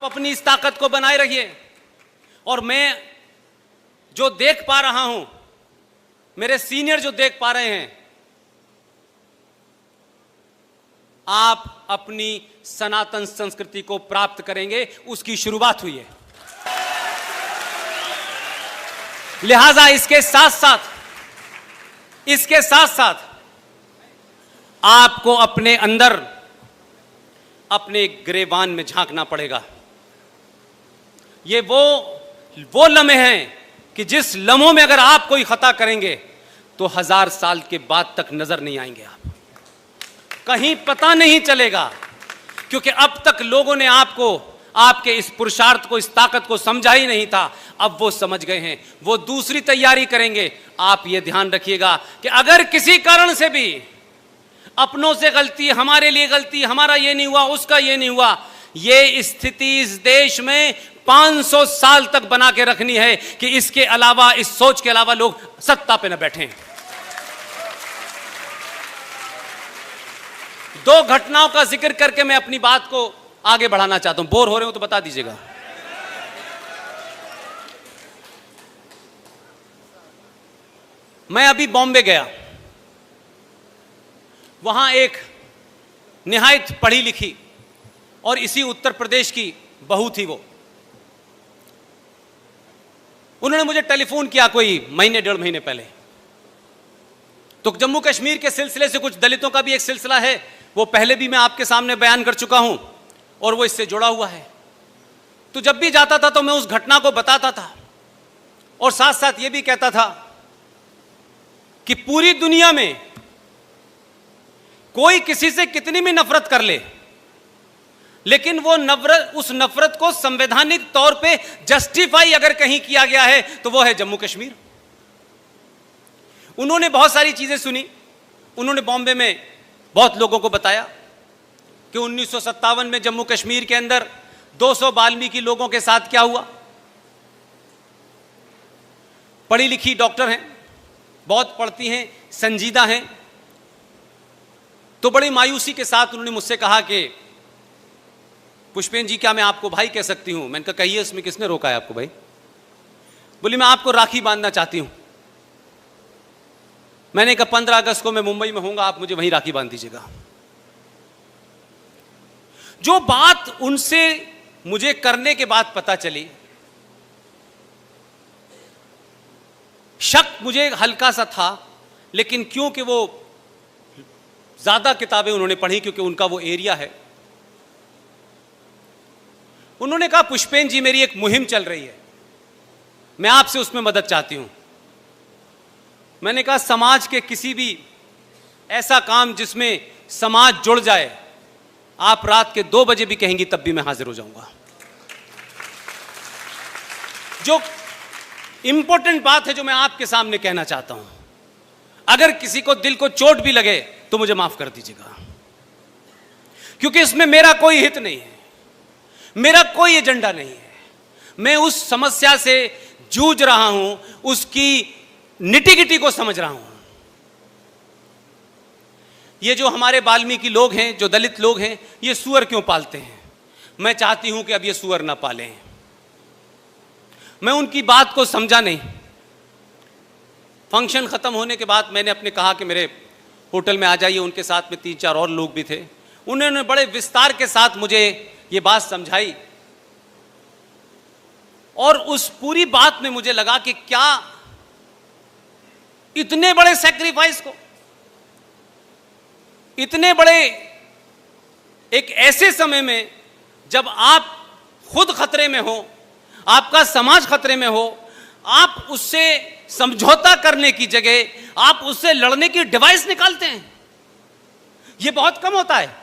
अपनी इस ताकत को बनाए रखिए। और मैं जो देख पा रहा हूं, मेरे सीनियर जो देख पा रहे हैं, आप अपनी सनातन संस्कृति को प्राप्त करेंगे, उसकी शुरुआत हुई है। लिहाजा इसके साथ साथ आपको अपने अंदर, अपने गिरेबान में झांकना पड़ेगा। ये वो लम्हे हैं कि जिस लम्हों में अगर आप कोई खता करेंगे तो 1000 साल के बाद तक नजर नहीं आएंगे, आप कहीं पता नहीं चलेगा, क्योंकि अब तक लोगों ने आपको, आपके इस पुरुषार्थ को, इस ताकत को समझा ही नहीं था। अब वो समझ गए हैं, वो दूसरी तैयारी करेंगे। आप ये ध्यान रखिएगा कि अगर किसी कारण से भी अपनों से गलती, हमारे लिए गलती, हमारा ये नहीं हुआ, उसका ये नहीं हुआ, ये स्थिति इस देश में 500 साल तक बना के रखनी है कि इसके अलावा, इस सोच के अलावा लोग सत्ता पे न बैठें। 2 घटनाओं का जिक्र करके मैं अपनी बात को आगे बढ़ाना चाहता हूं। बोर हो रहे हो तो बता दीजिएगा। मैं अभी बॉम्बे गया, वहां एक निहायत पढ़ी लिखी और इसी उत्तर प्रदेश की बहू थी। वो, उन्होंने मुझे टेलीफोन किया कोई महीने 1.5 महीने पहले। तो जम्मू कश्मीर के सिलसिले से कुछ दलितों का भी एक सिलसिला है, वो पहले भी मैं आपके सामने बयान कर चुका हूं और वो इससे जुड़ा हुआ है। तो जब भी जाता था तो मैं उस घटना को बताता था और साथ साथ ये भी कहता था कि पूरी दुनिया में कोई किसी से कितनी भी नफरत कर ले, लेकिन वो नफरत, उस नफरत को संवैधानिक तौर पे जस्टिफाई अगर कहीं किया गया है तो वो है जम्मू कश्मीर। उन्होंने बहुत सारी चीजें सुनी। उन्होंने बॉम्बे में बहुत लोगों को बताया कि 1957 में जम्मू कश्मीर के अंदर 200 वाल्मीकि लोगों के साथ क्या हुआ। पढ़ी लिखी डॉक्टर हैं, बहुत पढ़ती हैं, संजीदा हैं। तो बड़ी मायूसी के साथ उन्होंने मुझसे कहा कि पुष्पेन जी, क्या मैं आपको भाई कह सकती हूं? मैंने कहा कहिए, इसमें किसने रोका है आपको भाई? बोली मैं आपको राखी बांधना चाहती हूं। मैंने कहा 15 अगस्त को मैं मुंबई में होऊंगा, आप मुझे वहीं राखी बांध दीजिएगा। जो बात उनसे मुझे करने के बाद पता चली, शक मुझे हल्का सा था, लेकिन क्योंकि वो ज्यादा किताबें उन्होंने पढ़ी, क्योंकि उनका वो एरिया है। उन्होंने कहा पुष्पेन जी, मेरी एक मुहिम चल रही है, मैं आपसे उसमें मदद चाहती हूं। मैंने कहा समाज के किसी भी ऐसा काम जिसमें समाज जुड़ जाए, आप रात के 2 बजे भी कहेंगी तब भी मैं हाजिर हो जाऊंगा। जो इंपॉर्टेंट बात है जो मैं आपके सामने कहना चाहता हूं, अगर किसी को दिल को चोट भी लगे तो मुझे माफ कर दीजिएगा, क्योंकि इसमें मेरा कोई हित नहीं है, मेरा कोई एजेंडा नहीं है। मैं उस समस्या से जूझ रहा हूं, उसकी निटिगिटी को समझ रहा हूं। ये जो हमारे वाल्मीकि लोग हैं, जो दलित लोग हैं, ये सुअर क्यों पालते हैं? मैं चाहती हूं कि अब ये सुअर ना पालें। मैं उनकी बात को समझा नहीं। फंक्शन खत्म होने के बाद मैंने अपने कहा कि मेरे होटल में आ जाइए। उनके साथ में 3-4 और लोग भी थे। उन्होंने बड़े विस्तार के साथ मुझे ये बात समझाई और उस पूरी बात में मुझे लगा कि क्या इतने बड़े सैक्रिफाइस को, इतने बड़े एक ऐसे समय में जब आप खुद खतरे में हो, आपका समाज खतरे में हो, आप उससे समझौता करने की जगह आप उससे लड़ने की डिवाइस निकालते हैं। यह बहुत कम होता है।